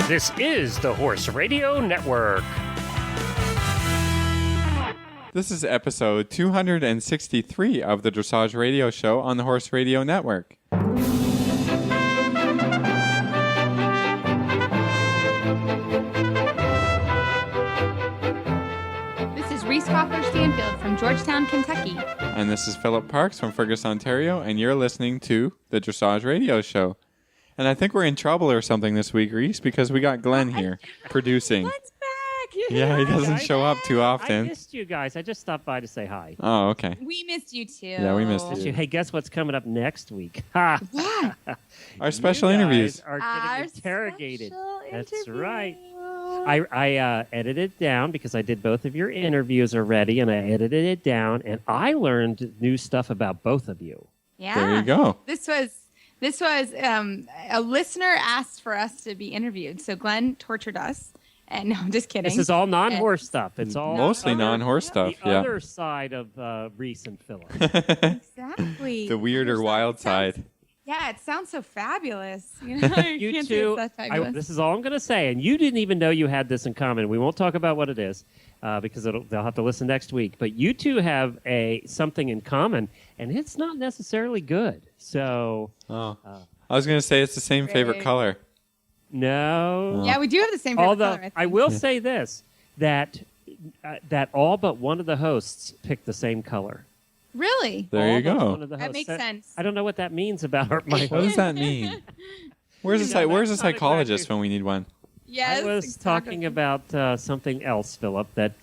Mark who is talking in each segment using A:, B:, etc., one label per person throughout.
A: This is the Horse Radio Network.
B: This is episode 263 of the Dressage Radio Show on the Horse Radio Network.
C: This is Reese Coffer-Stanfield from Georgetown, Kentucky.
B: And this is Philip Parks from Fergus, Ontario, and you're listening to the Dressage Radio Show. And I think we're in trouble or something this week, Reese, because we got Glenn here producing.
C: Glenn's back!
B: Yeah, he doesn't show up too often.
A: I missed you guys. I just stopped by to say hi.
B: Oh, okay.
C: We missed you too.
B: Yeah, we missed you.
A: Hey, guess what's coming up next week? Ha!
C: What?
B: Our special
A: You guys
B: interviews.
A: are getting interrogated.
C: special
A: That's
C: interview.
A: right. I edited it down because I did both of your interviews already, and I edited it down, and I learned new stuff about both of you.
C: Yeah.
B: There you go.
C: This was a listener asked for us to be interviewed, so Glenn tortured us. And no, I'm just kidding.
A: This is all non-horse stuff. It's all
B: Mostly non-horse stuff,
A: the
B: yeah.
A: other side of Reese and Philip.
C: Exactly.
B: The weird or wild side.
C: Yeah, it sounds so fabulous. You know,
A: You
C: can't say
A: two,
C: it's that fabulous.
A: this is all I'm going to say, and you didn't even know you had this in common. We won't talk about what it is because they'll have to listen next week. But you two have something in common, and it's not necessarily good. So,
B: Oh. I was going to say it's the same favorite
C: Right.
B: color.
A: no.
C: Yeah, we do have the same favorite
A: Although
C: color,
A: I will say this, that all but one of the hosts picked the same color.
C: Really?
B: There you
A: All but
B: go.
A: one of the
C: That
A: hosts.
C: makes sense.
A: I don't know what that means about my
B: What does that mean? Where's
A: You know,
B: where's a
A: that's not
B: psychologist
A: exactly-
B: when we need one?
C: Yes.
A: I was
C: exactly.
A: talking about something else, Philip, that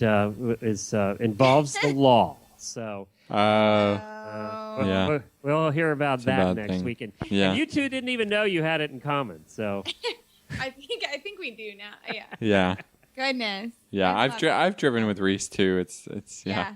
A: involves the law. So
B: Yeah.
A: we'll hear about
B: a
A: that
B: bad
A: next
B: thing.
A: week. And
B: Yeah.
A: you two didn't even know you had it in common. So
C: I think we do now. Yeah.
B: Yeah.
C: Goodness.
B: Yeah,
C: I
B: I've
C: love it.
B: I've driven with Reese too. It's yeah.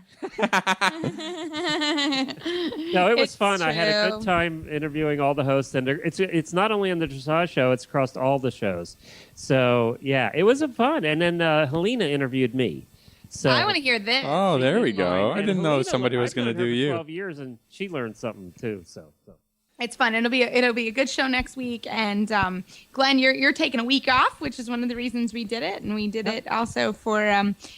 A: no, it was
C: It's
A: fun. I had a
C: true.
A: good time interviewing all the hosts, and it's not only on the Dressage show; it's across all the shows. So yeah, it was fun. And then Helena interviewed me. So
C: I want to hear this.
B: Oh, there we go. I
A: And
B: didn't know
A: Helena,
B: somebody was
A: I've
B: going to
A: known her
B: do
A: for
B: you.
A: 12 years, and she learned something too. So.
C: It's fun. It'll be a good show next week. And Glenn, you're taking a week off, which is one of the reasons we did it. And we did it also for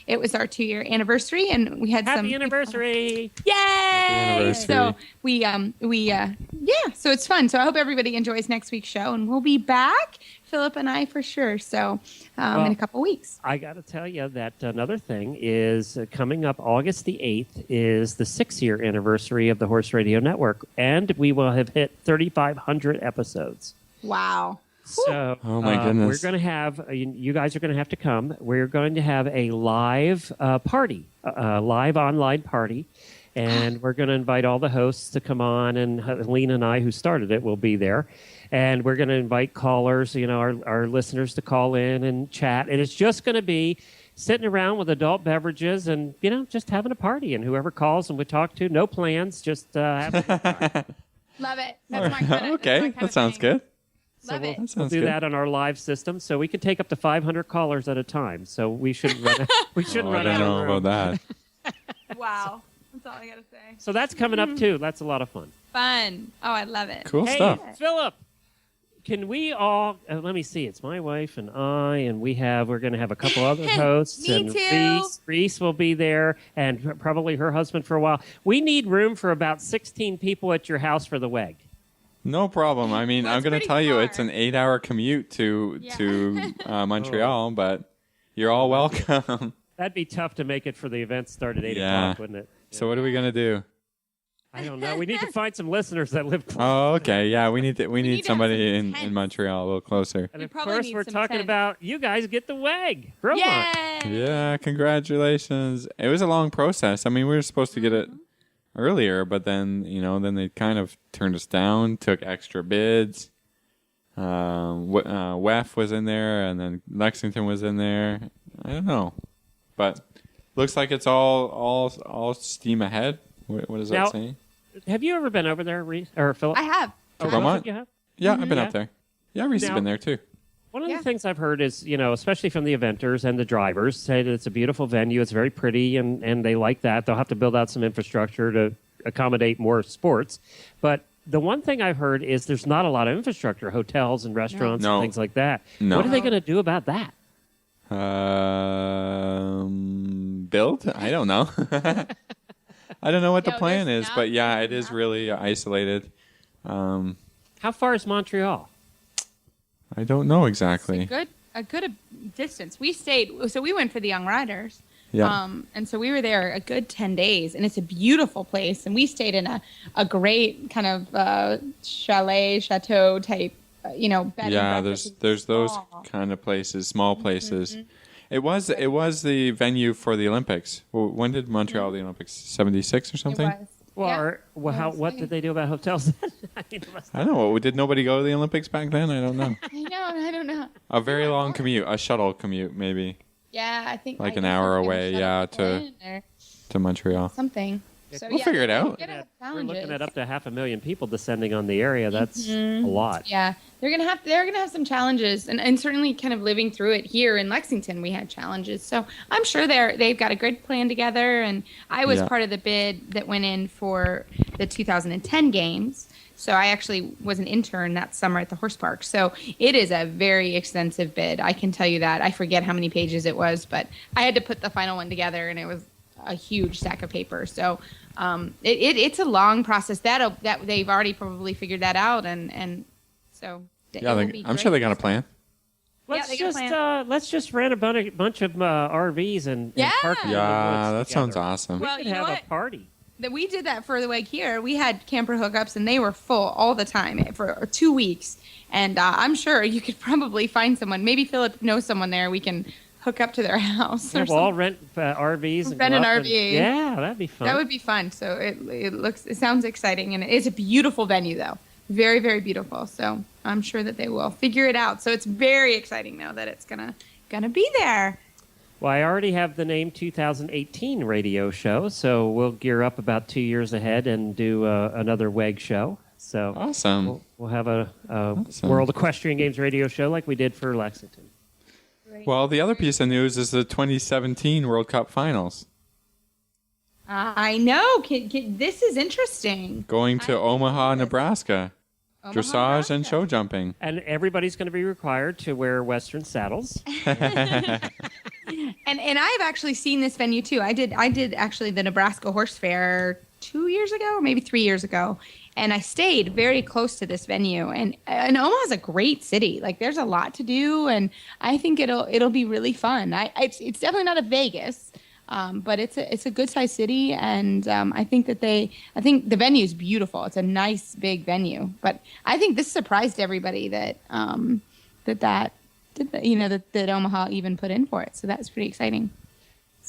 C: it was our 2-year anniversary, and we had some
A: Happy anniversary!
C: Yay!
B: anniversary.
C: So we so it's fun. So I hope everybody enjoys next week's show, and we'll be back, Philip and I for sure. So in a couple weeks.
A: I got to tell you that another thing is coming up August the 8th is the 6-year anniversary of the Horse Radio Network, and we will have hit 3,500 episodes.
C: Wow.
A: So,
B: Oh, my goodness.
A: we're going to have, you guys are going to have to come. We're going to have a live party, a live online party, and we're going to invite all the hosts to come on, and Helena and I, who started it, will be there. And we're going to invite callers, our listeners to call in and chat. And it's just going to be sitting around with adult beverages and, just having a party. And whoever calls and we talk to, no plans, just having a good time.
C: Love it. That's my kind of
B: Okay, that sounds good.
C: Love it.
B: That
A: We'll
B: sounds
A: do
B: good.
A: that on our live system, so we can take up to 500 callers at a time. So we shouldn't run. We shouldn't
B: Oh, I
A: run
B: don't
A: out
B: know
A: of room.
B: about that.
C: Wow. That's all I got to say.
A: So that's coming up too. That's a lot of fun.
C: Fun. Oh, I love it.
B: Cool
A: Hey,
B: stuff.
A: Philip, can we all? Let me see. It's my wife and I, and we're going to have a couple other hosts.
C: Me
A: and
C: too.
A: Reese will be there, and probably her husband for a while. We need room for about 16 people at your house for the WEG.
B: No problem. I mean,
C: Well,
B: I'm
C: it's
B: going to
C: pretty
B: tell you
C: far.
B: it's an 8-hour commute to
C: Yeah.
B: Montreal, but you're all welcome.
A: That'd be tough to make it for the event start at 8
B: Yeah.
A: o'clock, wouldn't it?
B: So what are we going to do?
A: I don't know. We need to find some listeners that live close.
B: Oh, okay. Yeah, we need
C: need to have
B: somebody
C: some
B: in
C: tents.
B: Montreal a little closer.
A: And
C: We
A: of
C: probably
A: course,
C: need
A: we're
C: some
A: talking
C: tents.
A: about you guys get the WEG. Robot.
C: Yay!
B: Yeah, congratulations. It was a long process. I mean, we were supposed to get it earlier, but then, then they kind of turned us down, took extra bids. WEF was in there, and then Lexington was in there. I don't know. But looks like it's all steam ahead. What is
A: Now-
B: that saying?
A: Have you ever been over there, Reese or Philip?
C: I have.
A: Oh,
B: Vermont?
A: you have?
B: Yeah, I've been
A: Yeah.
B: up there. Yeah, Reese has
A: Now-
B: been there too.
A: One of
C: Yeah.
A: the things I've heard is, especially from the eventers and the drivers, say that it's a beautiful venue. It's very pretty, and they like that. They'll have to build out some infrastructure to accommodate more sports. But the one thing I've heard is there's not a lot of infrastructure, hotels and restaurants
B: No.
A: and things like that.
B: No.
A: What are they going to do about that?
B: Build? I don't know. I don't know what the
C: No,
B: plan
C: there's
B: is, but yeah,
C: nothing.
B: it is really isolated.
A: How far is Montreal?
B: I don't know exactly.
C: A good distance. We went for the Young Riders.
B: Yeah.
C: And so we were there a good 10 days, and it's a beautiful place. And we stayed in a great kind of chateau type, bed and
B: Yeah,
C: breakfast.
B: there's those
C: Small.
B: kind of places, small places.
C: Mm-hmm.
B: It was the venue for the Olympics. When did Montreal the Olympics? 76 or something?
C: It was.
A: Well,
C: Yeah.
A: what did they do about hotels then? I mean,
B: I don't know. Did nobody go to the Olympics back then? I don't know.
C: I don't know.
B: A very long commute, a shuttle commute maybe
C: Yeah, I think
B: Like
C: I
B: an
C: guess
B: hour
C: they were
B: away,
C: shut
B: yeah,
C: up
B: to-
C: or
B: to Montreal.
C: something. So,
B: We'll figure it
C: they're
B: out.
C: gonna have
A: we're looking
C: challenges.
A: at up to 500,000 people descending on the area. That's a lot.
C: Yeah, they're gonna have some challenges, and certainly kind of living through it here in Lexington, we had challenges. So I'm sure they've got a good plan together. And I was
B: Yeah.
C: part of the bid that went in for the 2010 games. So I actually was an intern that summer at the horse park. So it is a very extensive bid. I can tell you that. I forget how many pages it was, but I had to put the final one together, and it was a huge stack of paper. So it's a long process. That they've already probably figured that out, and so it
B: Yeah,
C: will be
B: I'm sure
C: great.
B: they got a plan.
A: Let's
C: they got a
A: just
C: plan.
A: let's just rent a bunch of RVs and
C: Yeah.
A: park them in the
B: Yeah,
A: woods
B: that sounds
A: together.
B: awesome.
C: Well,
A: We
C: you
A: could
C: know
A: have
C: what?
A: a party.
C: That we did that for the week here. We had camper hookups, and they were full all the time for 2 weeks. And I'm sure you could probably find someone. Maybe Philip knows someone there. We can hook up to their house.
A: Yeah,
C: Or
A: we'll all
C: something.
A: rent RVs and
C: Rent
A: go
C: an
A: up and-
C: RV.
A: yeah, that'd be fun.
C: That would be fun. So it sounds exciting, and it's a beautiful venue though. Very, very beautiful. So I'm sure that they will figure it out. So it's very exciting now that it's gonna be there.
A: Well, I already have the name 2018 radio show, so we'll gear up about 2 years ahead and do another WEG show. So
B: Awesome.
A: we'll have a
B: Awesome.
A: World Equestrian Games radio show like we did for Lexington.
B: Well, the other piece of news is the 2017 World Cup Finals
C: I know. This is interesting.
B: going to Omaha, Nebraska.
C: Omaha,
B: Dressage and
C: Nebraska.
B: show jumping.
A: And everybody's going to be required to wear Western saddles.
C: And I've actually seen this venue too. I did actually the Nebraska Horse Fair 2 years ago, or maybe 3 years ago, and I stayed very close to this venue. And Omaha's a great city. Like there's a lot to do, and I think it'll be really fun. It's definitely not a Vegas, but it's a good sized city, and I think the venue's beautiful. It's a nice big venue, but I think this surprised everybody that that Omaha even put in for it. So that's pretty exciting.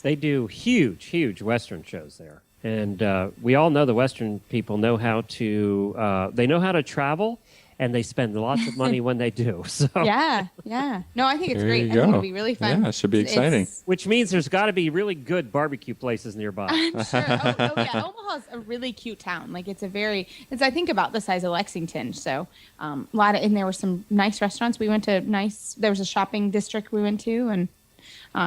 A: They do huge Western shows there. And we all know the Western people know how to travel, and they spend lots of money when they do. So,
C: Yeah. No, I think it's
B: There
C: great.
B: you
C: I think
B: go.
C: it'll be really fun.
B: Yeah, it should be exciting.
A: which means there's got to be really good barbecue places nearby.
C: I'm sure. Yeah. Omaha's a really cute town. Like it's I think about the size of Lexington. So and there were some nice restaurants. There was a shopping district we went to, and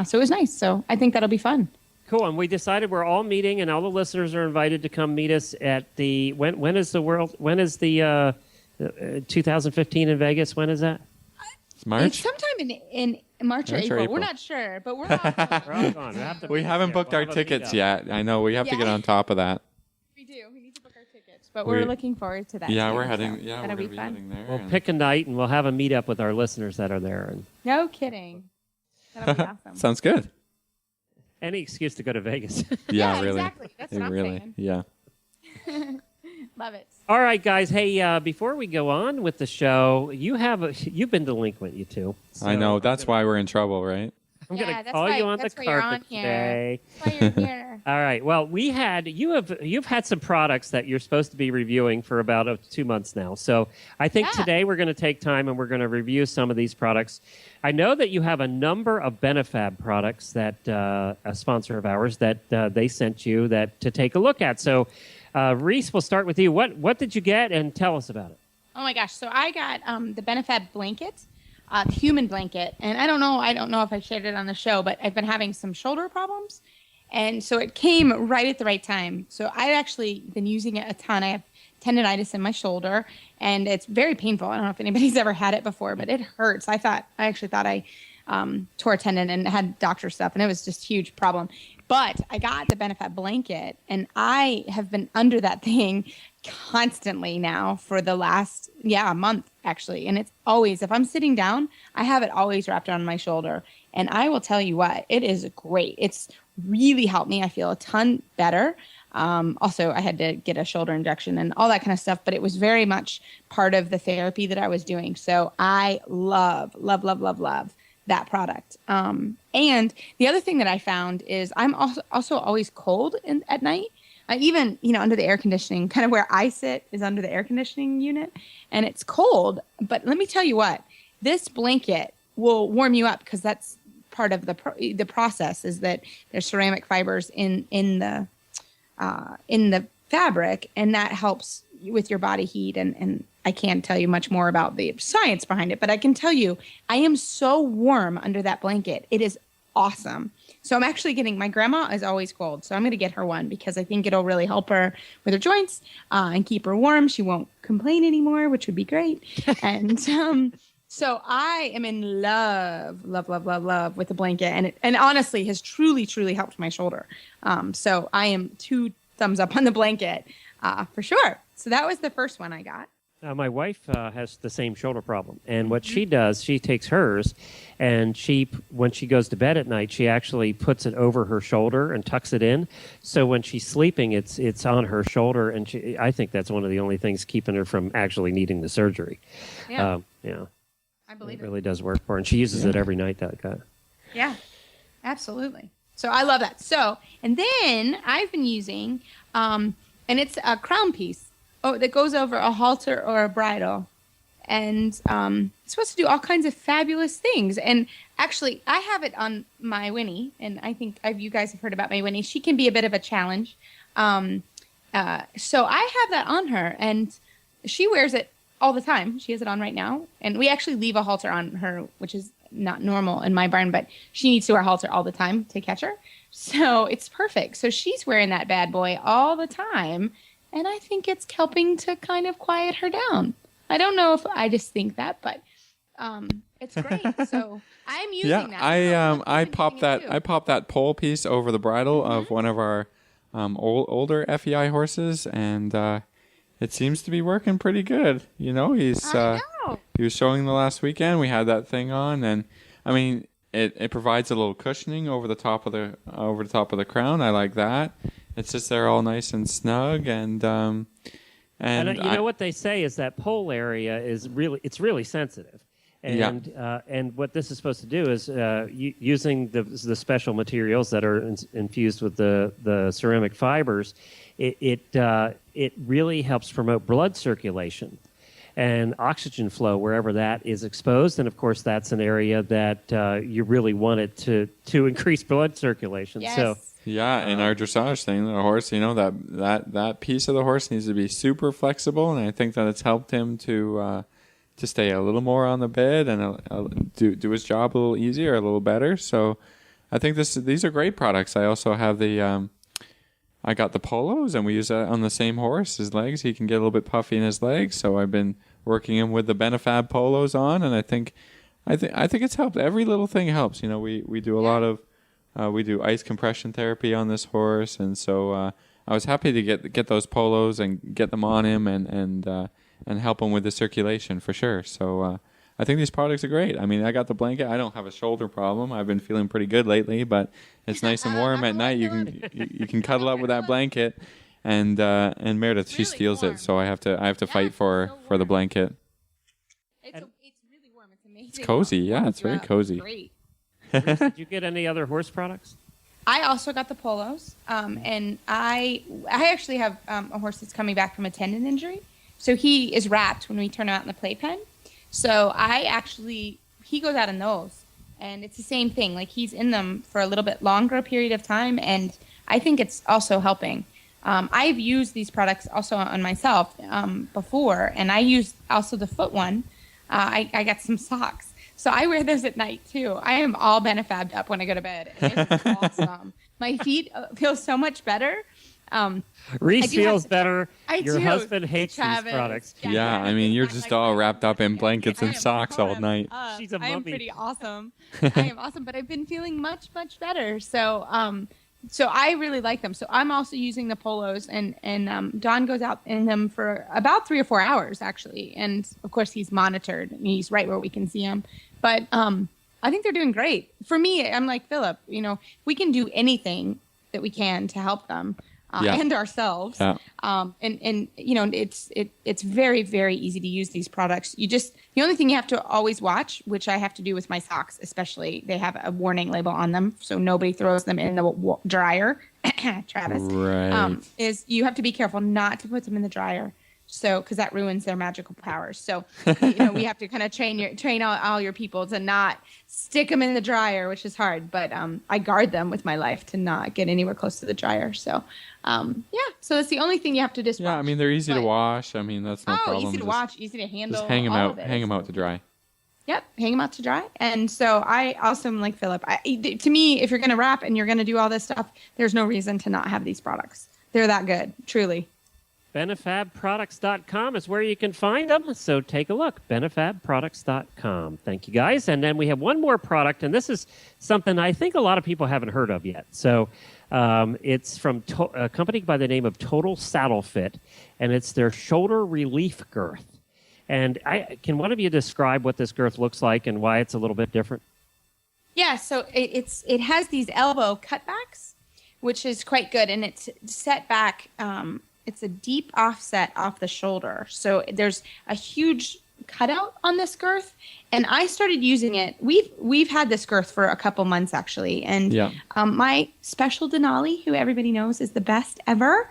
C: so it was nice. So I think that'll be fun.
A: Cool. And we decided we're all meeting, and all the listeners are invited to come meet us at the when is the 2015 in Vegas? When is that?
B: It's March.
C: It's sometime in March or
B: March or
C: April.
B: April.
C: We're not sure, but we're all
A: We're all gone.
B: We haven't booked our tickets yet. I know we have to get on top of that.
C: We do. We need to book our tickets, but we're looking forward to that.
B: Yeah,
C: too,
B: we're heading.
C: so
B: Yeah,
C: that'll
B: we're
C: be
B: gonna be
C: fun.
B: heading there.
A: We'll
B: and-
A: pick a night, and we'll have a meetup with our listeners that are there. And
C: No kidding. That'll be awesome.
B: Sounds good.
A: any excuse to go to Vegas.
B: Yeah, really.
C: Exactly. That's what I'm
B: really.
C: saying.
B: Yeah.
C: Love it.
A: All right, guys. Hey, before we go on with the show, you've been delinquent, you two. So
B: I know. That's why we're in trouble, right?
A: I'm
C: Yeah,
A: going to
C: that's
A: call
C: why-
A: you on the
C: that's why you're on
A: carpet
C: here.
A: today.
C: That's why you're here.
A: All right. Well, you've had some products that you're supposed to be reviewing for about 2 months now. So I think
C: Yeah.
A: today we're going to take time and we're going to review some of these products. I know that you have a number of Benefab products that a sponsor of ours that they sent you to take a look at. So Reese, we'll start with you. What did you get, and tell us about it?
C: Oh my gosh! So I got the Benefab blanket, human blanket, and I don't know if I shared it on the show, but I've been having some shoulder problems, And so it came right at the right time. So I've actually been using it a ton. I have tendonitis in my shoulder, and it's very painful. I don't know if anybody's ever had it before, but it hurts. I actually thought I tore a tendon and had doctor stuff, and it was just a huge problem. But I got the Benefat blanket, and I have been under that thing constantly now for the last, a month, actually. And it's always, if I'm sitting down, I have it always wrapped around my shoulder. And I will tell you what, it is great. It's really helped me. I feel a ton better. Also, I had to get a shoulder injection and all that kind of stuff, but it was very much part of the therapy that I was doing. So I love that product. And the other thing that I found is I'm also always cold at night. Even, under the air conditioning, kind of where I sit is under the air conditioning unit, and it's cold. But let me tell you what, this blanket will warm you up, because that's part of the process, is that there's ceramic fibers in the fabric, and that helps with your body heat. And I can't tell you much more about the science behind it, but I can tell you I am so warm under that blanket. It is awesome. So I'm actually my grandma is always cold, so I'm going to get her one, because I think it'll really help her with her joints and keep her warm. She won't complain anymore, which would be great. And so I am in love with the blanket, and honestly has truly helped my shoulder. So I am 2 thumbs up on the blanket for sure. So that was the first one I got.
A: My wife has the same shoulder problem, and what she does, she takes hers, and when she goes to bed at night, she actually puts it over her shoulder and tucks it in. So when she's sleeping, it's on her shoulder, and I think that's one of the only things keeping her from actually needing the surgery.
C: Yeah,
A: I believe it really does work for her, and she uses it every night.
C: Yeah, absolutely. So I love that. So, and then I've been using, and it's a crown piece. That goes over a halter or a bridle. And it's supposed to do all kinds of fabulous things. And actually, I have it on my Winnie, and I think you guys have heard about my Winnie. She can be a bit of a challenge. So I have that on her, and she wears it all the time. She has it on right now. And we actually leave a halter on her, which is not normal in my barn, but she needs to wear a halter all the time to catch her. So it's perfect. So she's wearing that bad boy all the time. And I think it's helping to kind of quiet her down. I don't know if I just think that, but it's great. So I'm using that.
B: I popped that pole piece over the bridle of one of our older FEI horses, and it seems to be working pretty good. He was showing the last weekend. We had that thing on, and I mean, it provides a little cushioning over the top of the crown. I like that. It's just there all nice and snug, and you know what they say is that pole area is really sensitive, and what this is supposed to do is using the special materials that are infused with the ceramic fibers, it really helps promote blood circulation and oxygen flow wherever that is exposed, and of course that's an area that you really want it to increase blood circulation.
C: Yes.
A: So.
B: Yeah, in our dressage thing, the horse, that piece of the horse needs to be super flexible, and I think that it's helped him to stay a little more on the bed and do his job a little easier, a little better. So I think these are great products. I also have I got the polos, and we use that on the same horse. His legs, he can get a little bit puffy in his legs, so I've been working him with the Benefab polos on, and I think it's helped. Every little thing helps. We do a lot of. We do ice compression therapy on this horse, and so I was happy to get those polos and get them on him and help him with the circulation for sure. So I think these products are great. I mean, I got the blanket. I don't have a shoulder problem. I've been feeling pretty good lately, but it's nice and warm at night. You can cuddle up with that blanket, and Meredith, she steals it, so I have to fight for the blanket.
C: It's really warm. It's amazing.
B: It's cozy. Yeah, it's very cozy.
C: Great.
A: Did you get any other horse products?
C: I also got the polos, and I actually have a horse that's coming back from a tendon injury. So he is wrapped when we turn him out in the playpen. So he goes out in those, and it's the same thing. Like, he's in them for a little bit longer period of time, and I think it's also helping. I've used these products also on myself before, and I used also the foot one. I got some socks. So I wear those at night, too. I am all Benefabbed up when I go to bed. And it's awesome. My feet feel so much better.
A: Reese feels better. Your
C: do.
A: husband hates
C: Travis.
A: these products.
B: Yeah, I mean, you're just all wrapped up in blankets and socks all night.
A: She's a
C: I am
A: mummy.
C: pretty awesome. I am awesome, but I've been feeling much, much better. So, so I really like them. So I'm also using the polos, and Don goes out in them for about 3 or 4 hours actually, and of course he's monitored and he's right where we can see him. But I think they're doing great. For me, I'm like Philip. You know, we can do anything that we can to help them. And ourselves. Yeah. And you know, it's very, very easy to use these products. The only thing you have to always watch, which I have to do with my socks, especially, they have a warning label on them, so nobody throws them in the dryer. Travis.
B: Right.
C: Is you have to be careful not to put them in the dryer. So, because that ruins their magical powers. So, you know, we have to kind of train all your people to not stick them in the dryer, which is hard. But I guard them with my life to not get anywhere close to the dryer. So, so that's the only thing you have to just watch.
B: Yeah, I mean, they're easy to wash. I mean, that's no problem.
C: Easy to wash, easy to handle.
B: Just hang them out to dry.
C: Yep, hang them out to dry. And so I also am like Philip. To me, if you're going to wrap and you're going to do all this stuff, there's no reason to not have these products. They're that good, truly.
A: Benefabproducts.com is where you can find them, so take a look. Benefabproducts.com. Thank you, guys. And then we have one more product, and this is something I think a lot of people haven't heard of yet. So it's from a company by the name of Total Saddle Fit, and it's their shoulder relief girth. And can one of you describe what this girth looks like and why it's a little bit different?
C: Yeah, so it has these elbow cutbacks, which is quite good, and it's set back. It's a deep offset off the shoulder. So there's a huge cutout on this girth. And I started using it. We've had this girth for a couple months actually. And my special Denali, who everybody knows is the best ever,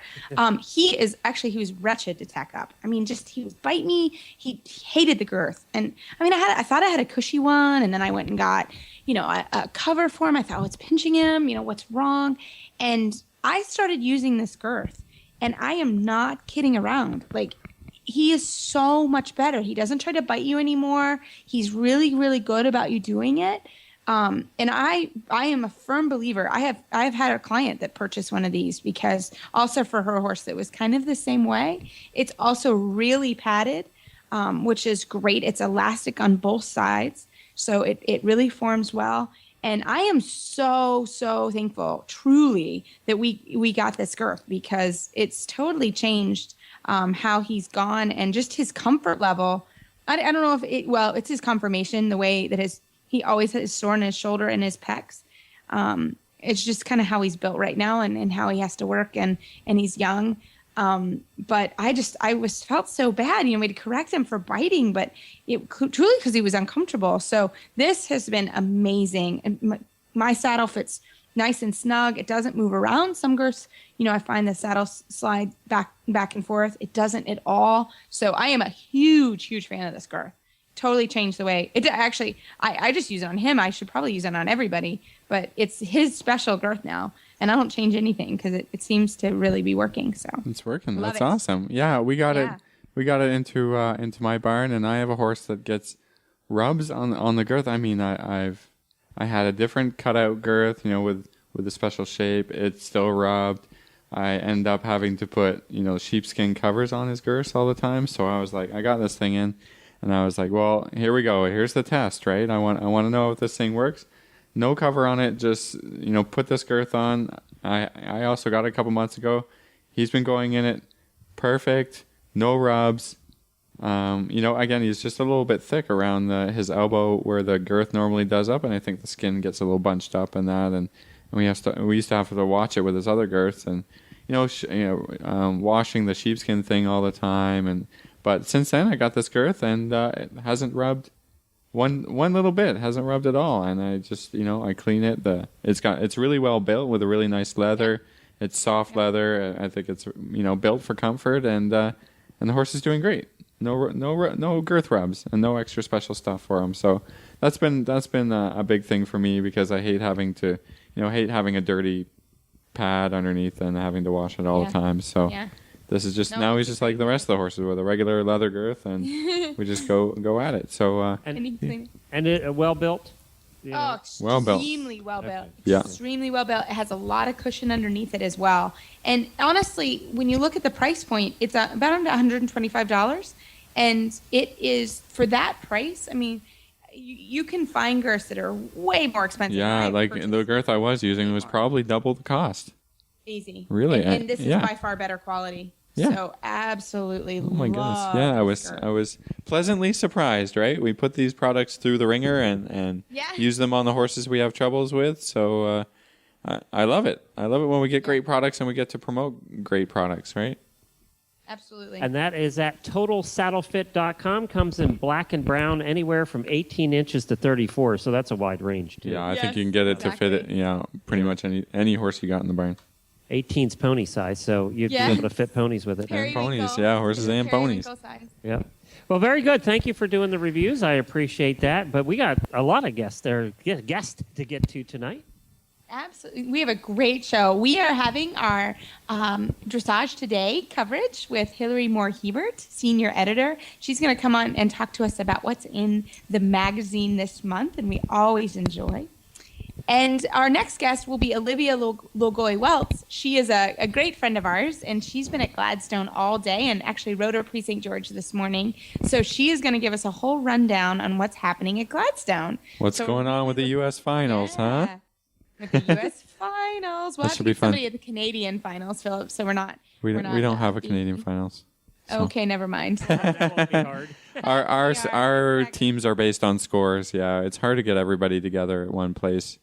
C: he was wretched to tack up. I mean, he would bite me. He hated the girth. And I mean, I thought I had a cushy one, and then I went and got, a cover for him. I thought, it's pinching him, what's wrong? And I started using this girth. And I am not kidding around. Like, he is so much better. He doesn't try to bite you anymore. He's really, really good about you doing it. And I am a firm believer. I've had a client that purchased one of these because also for her horse that was kind of the same way. It's also really padded, which is great. It's elastic on both sides. So it really forms well. And I am so, so thankful, truly, that we got this girth because it's totally changed how he's gone and just his comfort level. I don't know if it's his conformation, the way that he always has sore in his shoulder and his pecs. It's just kind of how he's built right now and how he has to work and he's young. But I felt so bad, we had to correct him for biting, but it truly because he was uncomfortable. So this has been amazing. And my saddle fits nice and snug. It doesn't move around. Some girths, I find the saddle slide back and forth. It doesn't at all. So I am a huge, huge fan of this girth. Totally changed the way it actually, I just use it on him. I should probably use it on everybody, but it's his special girth now. And I don't change anything because it seems to really be working. So
B: it's working. That's awesome. Yeah, we got it. We got it into my barn, and I have a horse that gets rubs on the girth. I mean, I had a different cutout girth, with a special shape. It's still rubbed. I end up having to put sheepskin covers on his girths all the time. So I was like, I got this thing in, and I was like, well, here we go. Here's the test, right? I want to know if this thing works. No cover on it, just, put this girth on. I also got it a couple months ago. He's been going in it perfect, no rubs. Again, he's just a little bit thick around his elbow where the girth normally does up, and I think the skin gets a little bunched up in that, and we used to have to watch it with his other girths, and washing the sheepskin thing all the time, but since then I got this girth, and it hasn't rubbed. One little bit hasn't rubbed at all, and I just I clean it. It's really well built with a really nice leather. It's soft leather. I think it's built for comfort, and the horse is doing great. No girth rubs and no extra special stuff for him. So that's been a big thing for me because I hate having a dirty pad underneath and having to wash it all the time. So. Yeah. This is just now he's just like the rest of the horses with a regular leather girth, and we just go at it. So
A: and it well built. you know.
B: Well built.
C: Extremely well built.
B: Yeah.
C: Extremely well built. It has a lot of cushion underneath it as well. And honestly, when you look at the price point, it's about $125. And it is, for that price, I mean, you can find girths that are way more expensive.
B: Yeah, like the girth I was using was probably double the cost.
C: Easy.
B: Really?
C: And this is
B: yeah.
C: by far better quality.
B: Yeah.
C: So absolutely.
B: Oh my goodness! Yeah, I was pleasantly surprised. Right, we put these products through the ringer and use them on the horses we have troubles with. So I love it. I love it when we get great products and we get to promote great products. Right.
C: Absolutely.
A: And that is at TotalSaddleFit.com. Comes in black and brown, anywhere from 18 inches to 34. So that's a wide range, too.
B: Yeah, I think you can get it to fit it. Yeah, pretty much any horse you got in the barn.
A: 18's pony size, so you'd be able to fit ponies with it.
B: And ponies, yeah, horses and ponies.
A: Yeah. Well, very good. Thank you for doing the reviews. I appreciate that. But we got a lot of guests to get to tonight.
C: Absolutely. We have a great show. We are having our Dressage Today coverage with Hillary Moore-Hebert, senior editor. She's going to come on and talk to us about what's in the magazine this month, and we always enjoy. And our next guest will be Olivia Lagoy-Weltz. She is a great friend of ours, and she's been at Gladstone all day and actually rode her Pre-St. George this morning. So she is going to give us a whole rundown on what's happening at Gladstone.
B: What's going on with the U.S. finals, huh?
C: With the U.S. finals. We'll have to get somebody at the Canadian finals, Philip, so we're not...
B: We don't have a Canadian finals. So.
C: Okay, never mind.
A: That won't be hard.
B: Our teams are based on scores. Yeah, it's hard to get everybody together at one place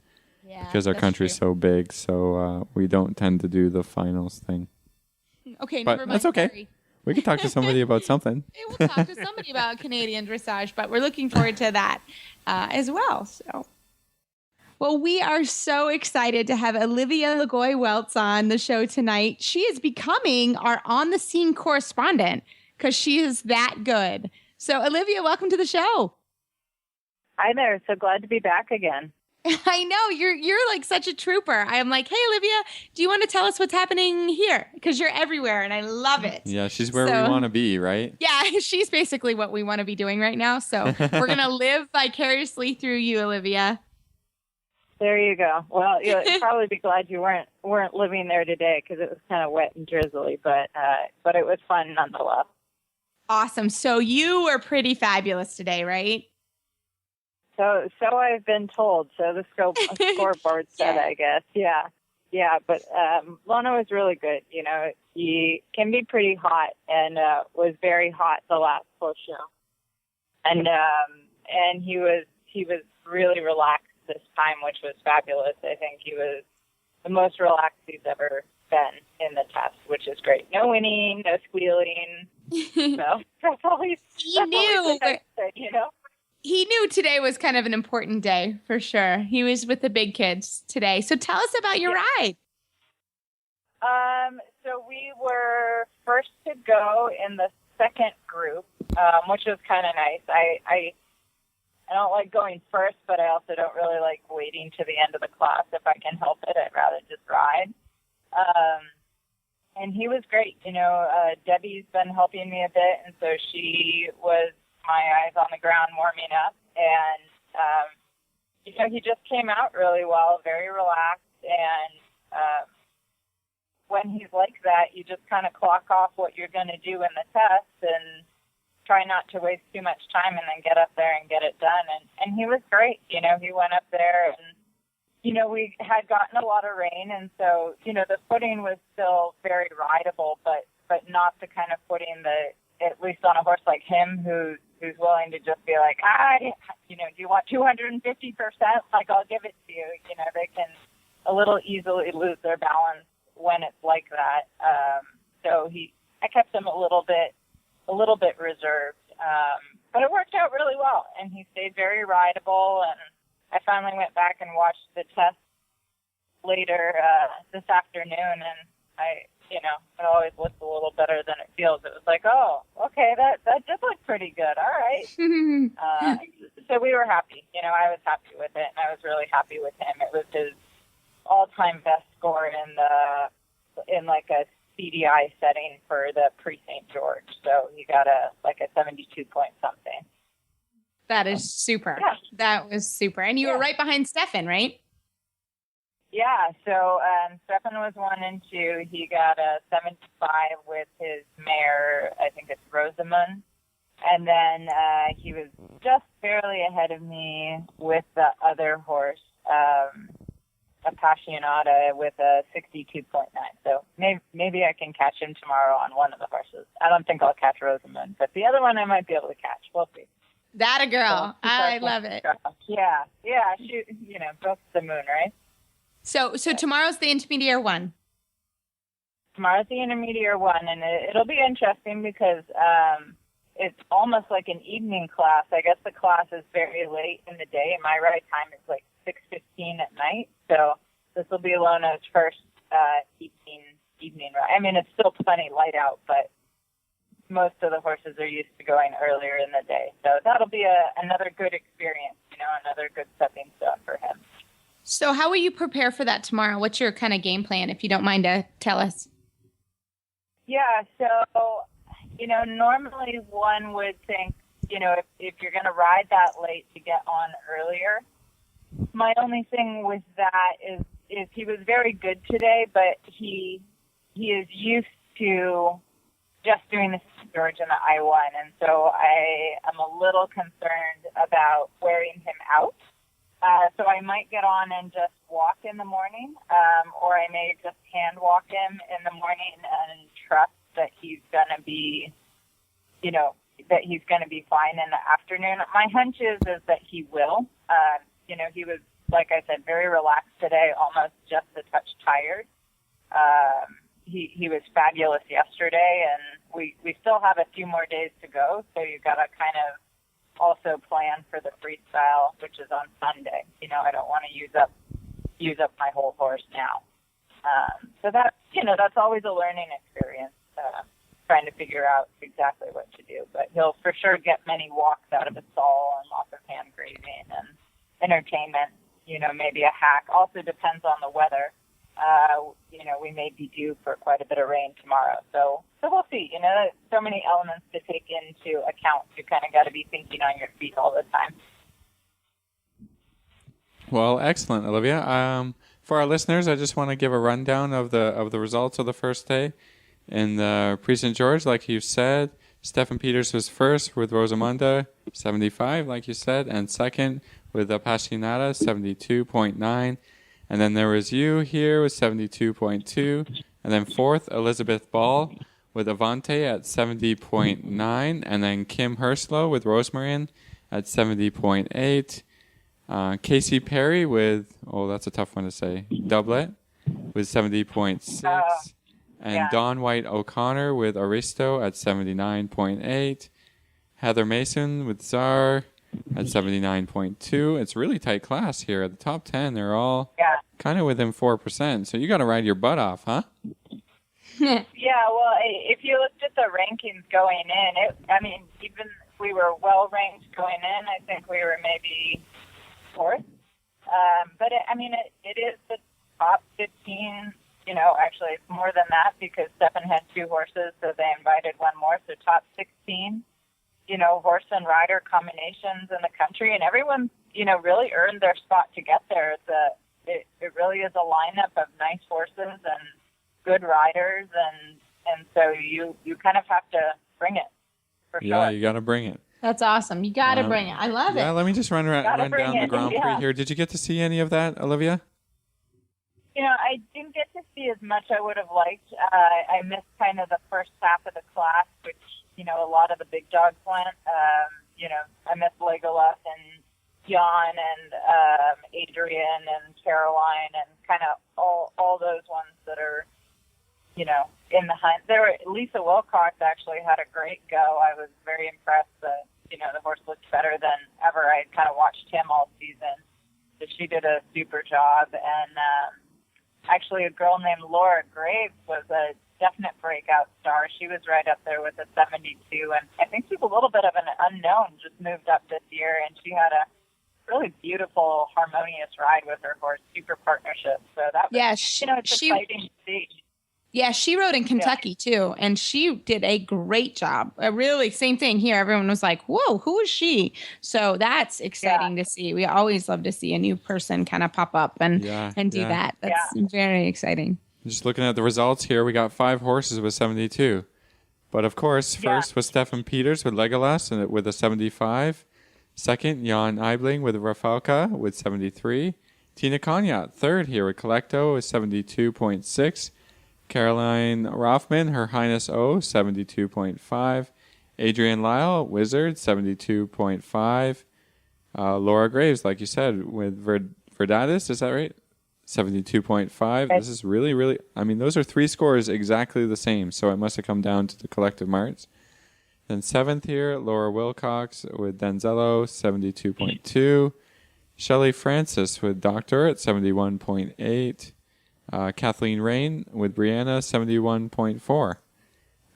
B: because our country's so big. So we don't tend to do the finals thing.
C: Okay,
B: but
C: never mind.
B: That's okay.
C: Sorry.
B: We could talk to somebody about something.
C: We'll talk to somebody about Canadian dressage, but we're looking forward to that as well. So. Well, we are so excited to have Olivia Lagoy-Weltz on the show tonight. She is becoming our on-the-scene correspondent because she is that good. So, Olivia, welcome to the show.
D: Hi there. So glad to be back again.
C: I know. You're like such a trooper. I'm like, hey, Olivia, do you want to tell us what's happening here? Because you're everywhere, and I love it.
B: Yeah, she's where we want to be, right?
C: Yeah, she's basically what we want to be doing right now. So we're going to live vicariously through you, Olivia.
D: There you go. Well, you'll probably be glad you weren't living there today because it was kind of wet and drizzly, but it was fun nonetheless.
C: Awesome. So you were pretty fabulous today, right?
D: So I've been told. So the scoreboard said, I guess. Yeah. But Lona was really good. You know, he can be pretty hot and was very hot the last full show, and he was really relaxed this time, which was fabulous. I think he was the most relaxed he's ever been in the test, which is great. No whinnying, no squealing. So that's always
C: knew.
D: You know.
C: He knew today was kind of an important day for sure. He was with the big kids today. So tell us about your ride.
D: So we were first to go in the second group, which was kind of nice. I don't like going first, but I also don't really like waiting to the end of the class. If I can help it, I'd rather just ride. And he was great. You know, Debbie's been helping me a bit, and so she was my eyes on the ground warming up. And, you know, he just came out really well, very relaxed. And when he's like that, you just kind of clock off what you're going to do in the test and try not to waste too much time and then get up there and get it done. And he was great. You know, he went up there and, you know, we had gotten a lot of rain. And so, you know, the footing was still very rideable, but not the kind of footing that, at least on a horse like him, who's willing to just be like, you know, do you want 250%? Like, I'll give it to you. You know, they can a little easily lose their balance when it's like that. So I kept him a little bit reserved. But it worked out really well, and he stayed very rideable. And I finally went back and watched the test later this afternoon, and it always looks a little better than it feels. It was like, oh, okay, that did look pretty good. All right. So we were happy. You know, I was happy with it, and I was really happy with him. It was his all-time best score in like a CDI setting for the Pre-St. George. So he got a 72 point something.
C: That is super.
D: Yeah.
C: That was super. And you were right behind Stefan, right?
D: Yeah, so Stefan was 1 and 2. He got a 75 with his mare, I think it's Rosamund. And then he was just barely ahead of me with the other horse, Appassionata, with a 62.9. So maybe I can catch him tomorrow on one of the horses. I don't think I'll catch Rosamund, but the other one I might be able to catch. We'll see.
C: That a girl.
D: So,
C: I love it.
D: Yeah. Shoot, both the moon, right?
C: So tomorrow's the intermediate one.
D: Tomorrow's the intermediate one, and it'll be interesting because it's almost like an evening class. I guess the class is very late in the day, and my ride time is like 6:15 at night. So this will be Lona's first evening ride. I mean, it's still plenty light out, but most of the horses are used to going earlier in the day. So that'll be another good experience, another good stepping stone for him.
C: So how will you prepare for that tomorrow? What's your kind of game plan, if you don't mind to tell us?
D: Yeah, so, normally one would think, if you're going to ride that late to get on earlier. My only thing with that is he was very good today, but he is used to just doing the St. George and the I-1, and so I am a little concerned about wearing him out. So I might get on and just walk in the morning, or I may just hand walk him in the morning and trust that he's going to be, that he's going to be fine in the afternoon. My hunch is that he will. He was, like I said, very relaxed today, almost just a touch tired. He was fabulous yesterday, and we still have a few more days to go, so you've got to kind of also plan for the freestyle, which is on Sunday. I don't want to use up my whole horse now. So that's always a learning experience, trying to figure out exactly what to do. But he'll for sure get many walks out of a stall and lots of hand grazing and entertainment. Maybe a hack. Also depends on the weather. We may be due for quite a bit of rain tomorrow. So we'll see. So many elements to take into account. You kind of got to be thinking on your feet all the time.
B: Well, excellent, Olivia. For our listeners, I just want to give a rundown of the results of the first day. In the Prix St. George, like you said, Stefan Peters was first with Rosamunda, 75, like you said, and second with Appassionata, 72.9. And then there was you here with 72.2. And then fourth, Elizabeth Ball with Avante at 70.9. And then Kim Herslow with Rosemarin at 70.8. Casey Perry with, that's a tough one to say, Doublet with 70.6. And Dawn White O'Connor with Aristo at 79.8. Heather Mason with Czar at 79.2. It's a really tight class here. At the top 10, they're all kind of within 4%. So you got to ride your butt off, huh?
D: Yeah, well, if you looked at the rankings going in, even if we were well ranked going in, I think we were maybe fourth. But it is the top 15. Actually, it's more than that because Stefan had 2 horses, so they invited one more. So top 16, horse and rider combinations in the country, and everyone, really earned their spot to get there. It really is a lineup of nice horses and good riders, and so you kind of have to bring it. For sure.
B: Yeah, you got to bring it.
C: That's awesome. You got to bring it. I love it.
B: Yeah, let me just run down the Grand Prix
D: Yeah.
B: here. Did you get to see any of that, Olivia?
D: I didn't get to see as much I would have liked. I missed kind of the first half of the class, which, a lot of the big dogs went. I missed Legolas and Jan and Adrian and Caroline and kind of all those ones that are, in the hunt. Lisa Wilcox actually had a great go. I was very impressed that, the horse looked better than ever. I kind of watched him all season. So she did a super job. And actually a girl named Laura Graves was a definite breakout star. She was right up there with a 72. And I think she's a little bit of an unknown, just moved up this year. And she had a really beautiful, harmonious ride with her horse, super partnership. So that was, it's exciting to see.
C: Yeah, she rode in Kentucky too, and she did a great job. Really, same thing here. Everyone was like, "Whoa, who is she?" So that's exciting to see. We always love to see a new person kind of pop up and do that. That's very exciting.
B: Just looking at the results here, we got 5 horses with 72. But of course, first was Stefan Peters with Legolas and with a 75. Second, Jan Eibling with Rafalka with 73. Tina Konyat, third here with Collecto with 72.6. Caroline Rothman, Her Highness O, 72.5. Adrian Lyle, Wizard, 72.5. Laura Graves, like you said, with Verdatis, is that right? 72.5. This is really, really... I mean, those are 3 scores exactly the same, so it must have come down to the collective marks. Then 7th here, Laura Wilcox with Denzello, 72.2. Shelley Francis with Doctor at 71.8. Kathleen Rain with Brianna, 71.4.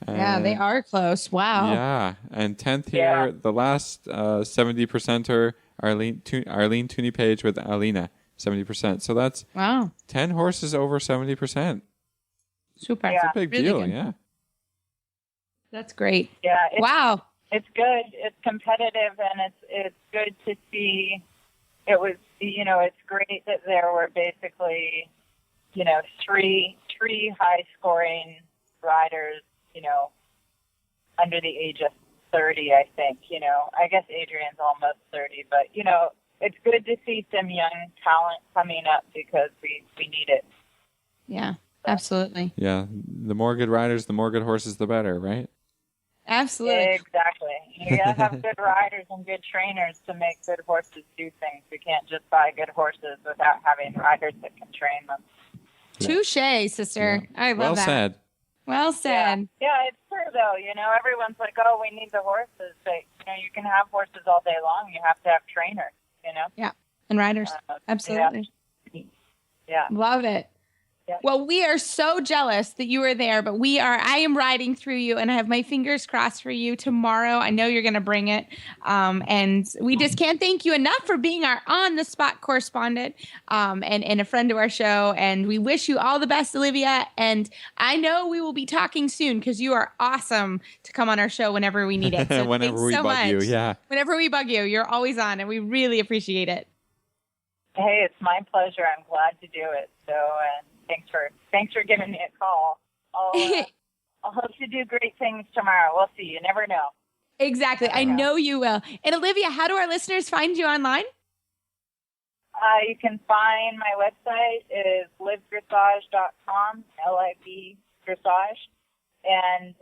C: Yeah, they are close. Wow.
B: Yeah. And 10th here, the last 70%er, Arlene Tooney Page with Alina, 70%. So that's 10 horses over 70%.
C: Super.
B: It's a big deal,
C: good. That's great.
D: Yeah.
C: It's
D: good. It's competitive, and it's good to see. It was, it's great that there were basically, three high scoring riders, under the age of 30, I think. I guess Adrian's almost 30, but it's good to see some young talent coming up because we need it.
C: Yeah, absolutely.
B: Yeah, the more good riders, the more good horses, the better, right?
C: Absolutely.
D: Exactly. You gotta have good riders and good trainers to make good horses do things. We can't just buy good horses without having riders that can train them.
C: Touche, sister. Yeah. I love that.
B: Well
C: said.
D: Yeah, it's true though. Everyone's like, "Oh, we need the horses," but you can have horses all day long. You have to have trainers.
C: Yeah, and riders. Absolutely.
D: Yeah.
C: Love it. Yeah. Well, we are so jealous that you were there, but I am riding through you, and I have my fingers crossed for you tomorrow. I know you're going to bring it. And we just can't thank you enough for being our on-the-spot correspondent and a friend to our show. And we wish you all the best, Olivia. And I know we will be talking soon because you are awesome to come on our show whenever we need it. So
B: whenever we bug you, yeah.
C: Whenever we bug you, you're always on, and we really appreciate it.
D: Hey, it's my pleasure. I'm glad to do it. So, Thanks for giving me a call. I'll hope to do great things tomorrow. We'll see. You never know.
C: Exactly. I know you will. And Olivia, how do our listeners find you online?
D: You can find my website is livdressage.com, L-I-V dressage. And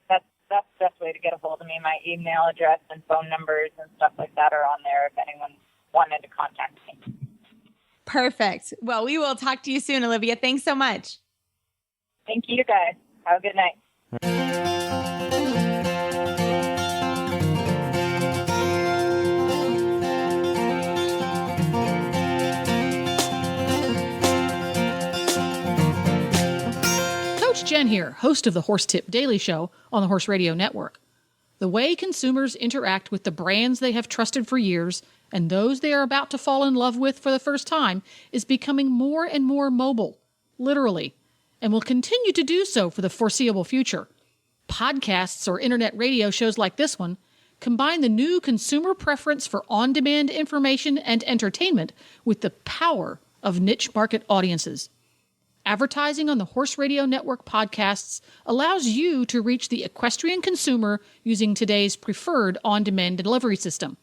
D: that's the best way to get a hold of me. My email address and phone numbers and stuff like that are on there if anyone wanted to contact me.
C: Perfect. Well, we will talk to you soon, Olivia. Thanks so much.
D: Thank you, guys. Have a good night.
E: Coach Jen here, host of the Horse Tip Daily Show on the Horse Radio Network. The way consumers interact with the brands they have trusted for years and those they are about to fall in love with for the first time is becoming more and more mobile, literally, and will continue to do so for the foreseeable future. Podcasts or internet radio shows like this one combine the new consumer preference for on-demand information and entertainment with the power of niche market audiences. Advertising on the Horse Radio Network podcasts allows you to reach the equestrian consumer using today's preferred on-demand delivery system.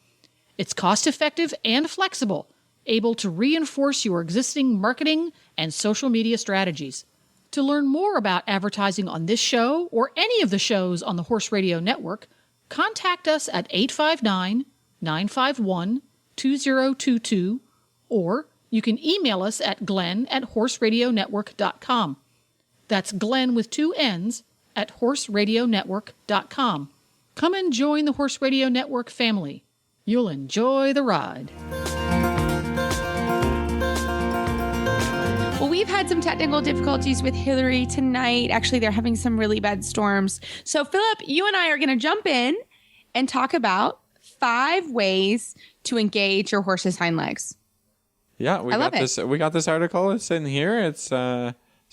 E: It's cost-effective and flexible, able to reinforce your existing marketing and social media strategies. To learn more about advertising on this show or any of the shows on the Horse Radio Network, contact us at 859-951-2022, or you can email us at glenn@horseradionetwork.com. That's Glenn with 2 N's at horseradionetwork.com. Come and join the Horse Radio Network family. You'll enjoy the ride.
C: Well, we've had some technical difficulties with Hillary tonight. Actually, they're having some really bad storms. So, Philip, you and I are going to jump in and talk about 5 ways to engage your horse's hind legs.
B: Yeah, we got this article. It's in here. It's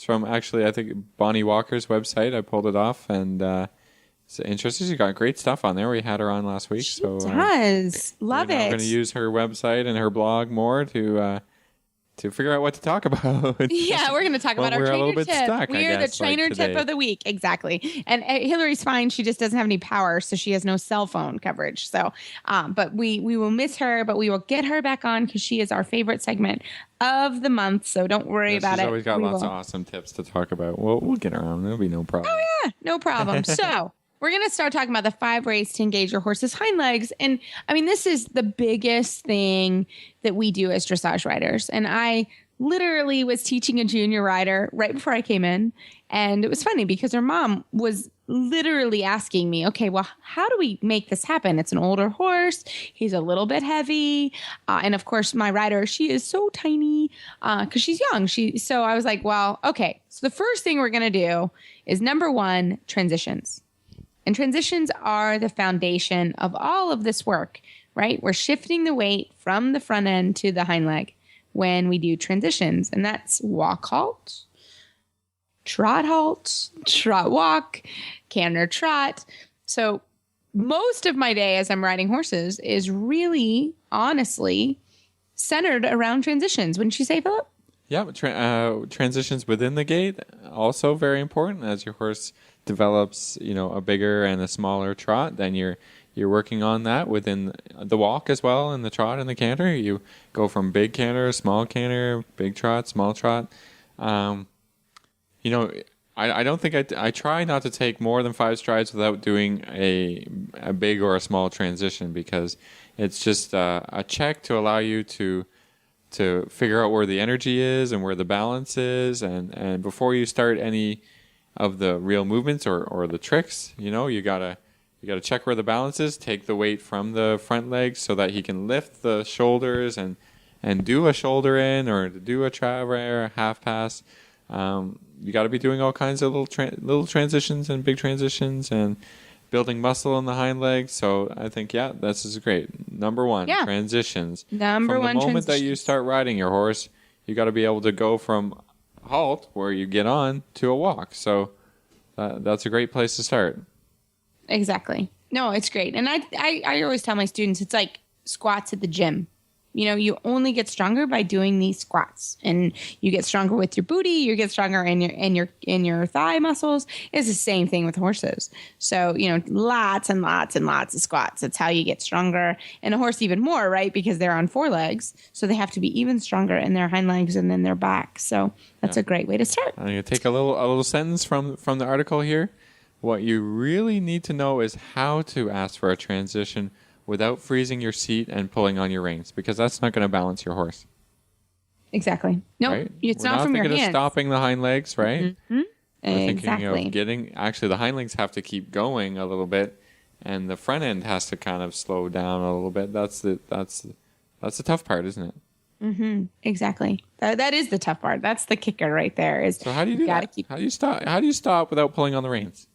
B: It's from actually, I think, Bonnie Walker's website. I pulled it off, and it's interesting. She's got great stuff on there. We had her on last week.
C: She does. Love it.
B: I'm going to use her website and her blog more to figure out what to talk about.
C: Yeah, we're going to talk about our
B: we're a little
C: trainer
B: bit
C: tip.
B: stuck,
C: We're the trainer tip of the week. Exactly. And Hillary's fine. She just doesn't have any power, so she has no cell phone coverage. So, but we will miss her, but we will get her back on because she is our favorite segment of the month. So don't worry about it.
B: She's always got lots of awesome tips to talk about. We'll get her on. There'll be no problem.
C: Oh, yeah. No problem. So we're going to start talking about the 5 ways to engage your horse's hind legs. And I mean, this is the biggest thing that we do as dressage riders. And I literally was teaching a junior rider right before I came in. And it was funny because her mom was literally asking me, okay, well, how do we make this happen? It's an older horse. He's a little bit heavy. And of course, my rider, she is so tiny because she's young. So I was like, well, okay. So the first thing we're going to do is number 1, transitions. And transitions are the foundation of all of this work, right? We're shifting the weight from the front end to the hind leg when we do transitions. And that's walk halt, trot walk, canter trot. So most of my day as I'm riding horses is really, honestly, centered around transitions. Wouldn't you say, Philip?
B: Yeah, transitions within the gait, also very important. As your horse develops, a bigger and a smaller trot, then you're working on that within the walk as well, and the trot and the canter. You go from big canter, small canter, big trot, small trot. I don't think I try not to take more than 5 strides without doing a big or a small transition, because it's just a check to allow you to figure out where the energy is and where the balance is, and before you start any of the real movements or the tricks, you gotta check where the balance is. Take the weight from the front legs so that he can lift the shoulders and do a shoulder in or to do a traver, half pass. You got to be doing all kinds of little transitions and big transitions and building muscle in the hind legs. So I think, this is great. Number 1, transitions. From the moment that you start riding your horse, you got to be able to go from halt, where you get on, to a walk. So that's a great place to start.
C: Exactly. No, it's great. And I always tell my students, it's like squats at the gym. You only get stronger by doing these squats, and you get stronger with your booty. You get stronger in your thigh muscles. It's the same thing with horses. So, lots and lots and lots of squats. That's how you get stronger. And a horse even more, right? Because they're on 4 legs. So they have to be even stronger in their hind legs and then their back. So that's a great way to start.
B: I'm going to take a little sentence from the article here. What you really need to know is how to ask for a transition without freezing your seat and pulling on your reins, because that's not going to balance your horse.
C: Exactly. No,
B: right?
C: It's
B: We're
C: not from your hands.
B: We're not thinking of stopping the hind legs, right?
C: Mm-hmm.
B: We're
C: Exactly.
B: thinking of actually the hind legs have to keep going a little bit, and the front end has to kind of slow down a little bit. That's the tough part, isn't it?
C: Mm-hmm. Exactly. That is the tough part. That's the kicker right there.
B: So how do you do that? How do you stop? How do you stop without pulling on the reins?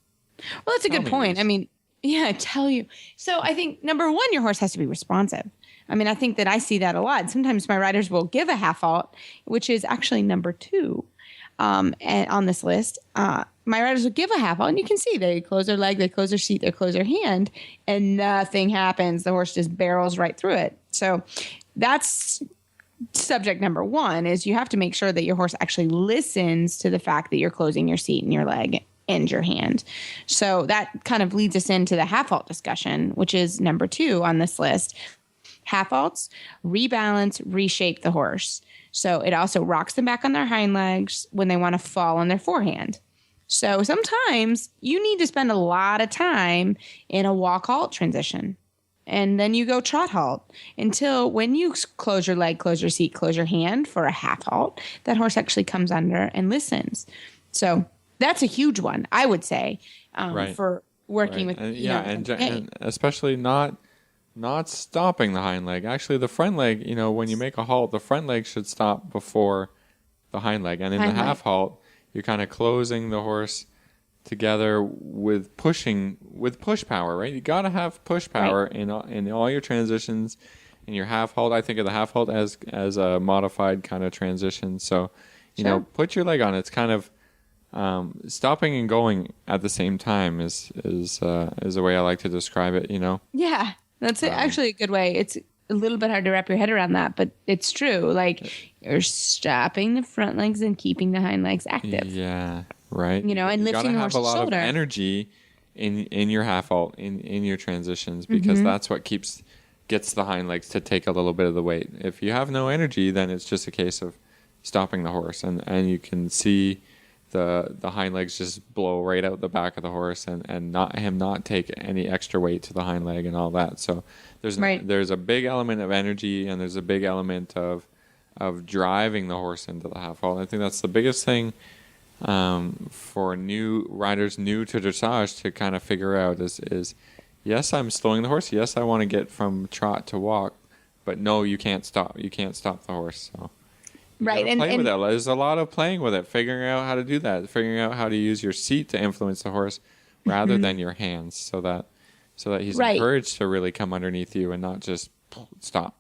C: Well, that's a good point. I mean, I tell you. So I think number 1, your horse has to be responsive. I mean, I think that I see that a lot. Sometimes my riders will give a half halt, which is actually number 2 and on this list. My riders will give a half halt, and you can see they close their leg, they close their seat, they close their hand, and nothing happens. The horse just barrels right through it. So that's subject number 1, is you have to make sure that your horse actually listens to the fact that you're closing your seat and your leg and your hand. So that kind of leads us into the half halt discussion, which is number 2 on this list. Half halts rebalance, reshape the horse. So it also rocks them back on their hind legs when they want to fall on their forehand. So sometimes you need to spend a lot of time in a walk halt transition. And then you go trot halt until when you close your leg, close your seat, close your hand for a half halt, that horse actually comes under and listens. So that's a huge one, I would say, for working with.
B: And especially not stopping the hind leg. Actually, the front leg, when you make a halt, the front leg should stop before the hind leg. And in the half halt, you're kind of closing the horse together with push power, right? You got to have push power in all your transitions. In your half halt, I think of the half halt as a modified kind of transition. So, put your leg on. It's kind of stopping and going at the same time is a way I like to describe it.
C: Yeah, that's actually a good way. It's a little bit hard to wrap your head around that, but it's true. Like you're stopping the front legs and keeping the hind legs active.
B: Yeah, right.
C: And lifting the horse's shoulder. You gotta have a lot of
B: energy in your half halt, in your transitions, because that's what gets the hind legs to take a little bit of the weight. If you have no energy, then it's just a case of stopping the horse, and you can see the hind legs just blow right out the back of the horse, and not take any extra weight to the hind leg and all that. So there's a big element of energy, and there's a big element of driving the horse into the half halt. I think that's the biggest thing for new riders new to dressage to kind of figure out is yes, I'm slowing the horse. Yes, I want to get from trot to walk, but no, you can't stop. You can't stop the horse. So
C: right,
B: and play with it. There's a lot of playing with it, figuring out how to do that, figuring out how to use your seat to influence the horse rather than your hands, so that he's encouraged to really come underneath you and not just stop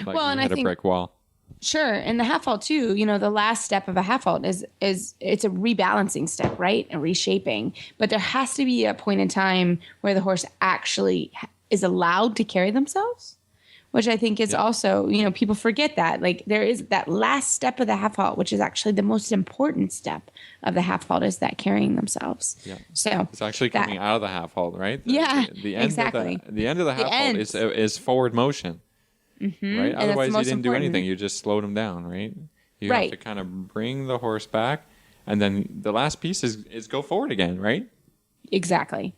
B: like you hit a brick wall.
C: Sure. And the half halt too, the last step of a half halt is it's a rebalancing step, right? A reshaping. But there has to be a point in time where the horse actually is allowed to carry themselves, which I think is also, people forget that. Like there is that last step of the half halt, which is actually the most important step of the half halt, is that carrying themselves. Yeah. So
B: it's actually coming out of the half halt, right?
C: The end
B: exactly. The end of the half halt is forward motion. Right.
C: And
B: otherwise, you didn't do anything. You just slowed him down. Right. You have to kind of bring the horse back, and then the last piece is go forward again. Right.
C: Exactly.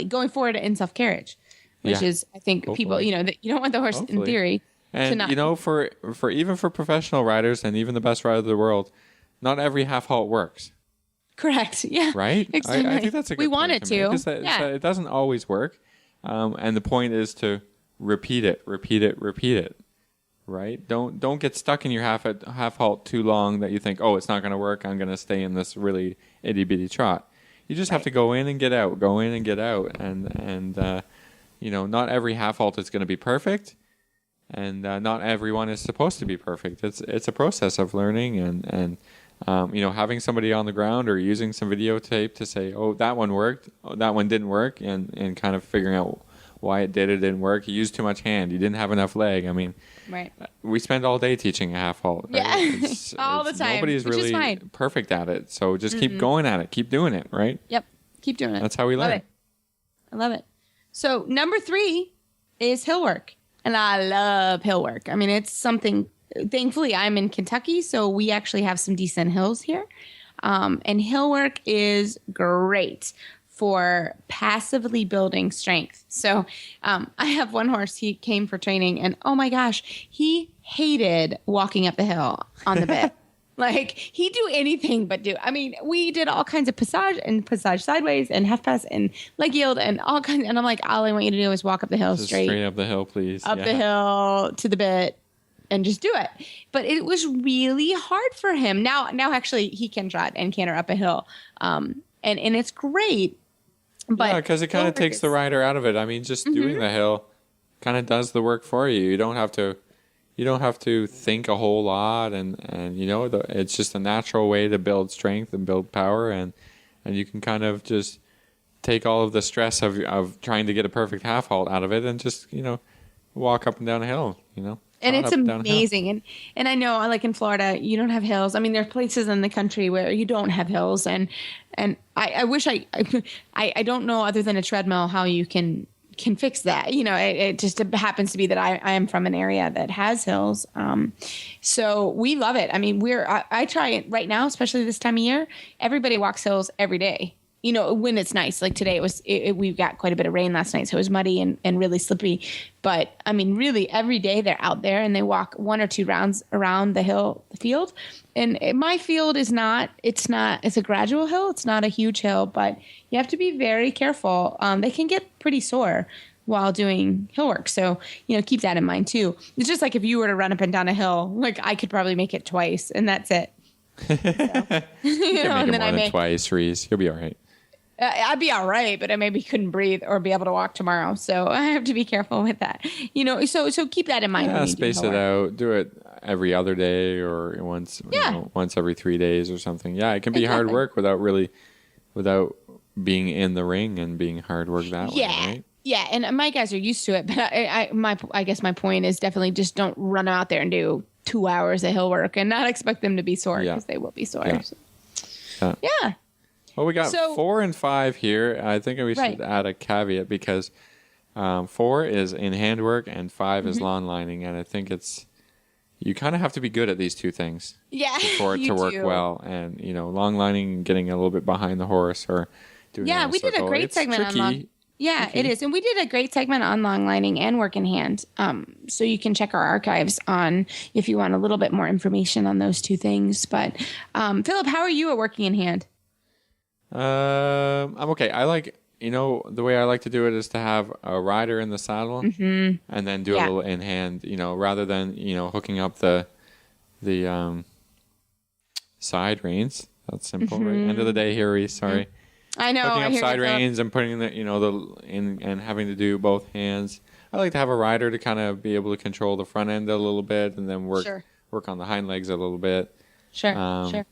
C: Going forward in self carriage, which is, I think, people, that you don't want the horse in theory.
B: And
C: to not
B: for even for professional riders and even the best rider of the world, not every half halt works.
C: Correct. Yeah.
B: Right.
C: Exactly.
B: I think that's a good
C: we want it to.
B: It doesn't always work, and the point is to repeat it, right? Don't get stuck in your half halt too long that you think, oh, it's not going to work. I'm going to stay in this really itty bitty trot. You just have to go in and get out, and not every half halt is going to be perfect, and not everyone is supposed to be perfect. It's a process of learning and having somebody on the ground or using some videotape to say, oh, that one worked, oh, that one didn't work, and kind of figuring out why it didn't work. You used too much hand. You didn't have enough leg. I mean, we spend all day teaching a half halt. Right?
C: Yeah, all the time.
B: Nobody's really perfect at it. So just keep going at it. Keep doing it, right?
C: Yep. Keep doing it.
B: That's how we learn.
C: I love it. So number 3 is hill work. And I love hill work. I mean, it's something, thankfully I'm in Kentucky, so we actually have some decent hills here. And hill work is great for passively building strength. So I have one horse, he came for training, and oh my gosh, he hated walking up the hill on the bit. Like, he'd do anything but do. I mean, we did all kinds of passage and passage sideways and half pass and leg yield and all kinds. And I'm like, all I want you to do is walk up the hill straight
B: up the hill, please.
C: Up the hill to the bit and just do it. But it was really hard for him. Now actually, he can trot and canter up a hill. And it's great. But
B: yeah, because it kind of takes the rider out of it. I mean, just doing the hill kind of does the work for you. You don't have to think a whole lot, and it's just a natural way to build strength and build power, and you can kind of just take all of the stress of trying to get a perfect half halt out of it, and just walk up and down a hill.
C: And it's amazing. And I know, like in Florida, you don't have hills. I mean, there are places in the country where you don't have hills, and I wish I don't know, other than a treadmill, how you can fix that. It just happens to be that I am from an area that has hills. So we love it. I mean, I try it right now, especially this time of year. Everybody walks hills every day. When it's nice, like today, we got quite a bit of rain last night, so it was muddy and really slippy. But I mean, really, every day they're out there and they walk 1 or 2 rounds around the field. And my field it's a gradual hill. It's not a huge hill, but you have to be very careful. They can get pretty sore while doing hill work. So, keep that in mind too. It's just like if you were to run up and down a hill, like I could probably make it twice and that's it.
B: So, you can make it more than twice, Reese. You'll be all right.
C: I'd be all right, but I maybe couldn't breathe or be able to walk tomorrow. So I have to be careful with that. So keep that in mind.
B: Yeah, space it out. Do it. every other day or once
C: Yeah.
B: once every 3 days or something. Yeah, it can be hard work without being in the ring and being hard work that way, right?
C: Yeah, and my guys are used to it, but I guess my point is definitely just don't run out there and do 2 hours of hill work and not expect them to be sore, because they will be sore.
B: Yeah.
C: So. Yeah.
B: Well, we got 4 and 5 here. I think we should add a caveat because 4 is in handwork and 5 is lawn lining, and I think you kind of have to be good at these two things for it to work well. And long lining and getting a little bit behind the horse or doing
C: we did a great segment on long. Yeah, it is. And we did a great segment on long lining and work in hand. So you can check our archives on if you want a little bit more information on those two things. But Philip, how are you at working in hand?
B: I'm okay. I like, the way I like to do it is to have a rider in the saddle and then do a little in hand, rather than, hooking up the side reins. That's simple, right? End of the day here, Reese, sorry.
C: I know.
B: Hooking up side reins and putting and having to do both hands. I like to have a rider to kind of be able to control the front end a little bit and then work on the hind legs a little bit.
C: Sure.
B: But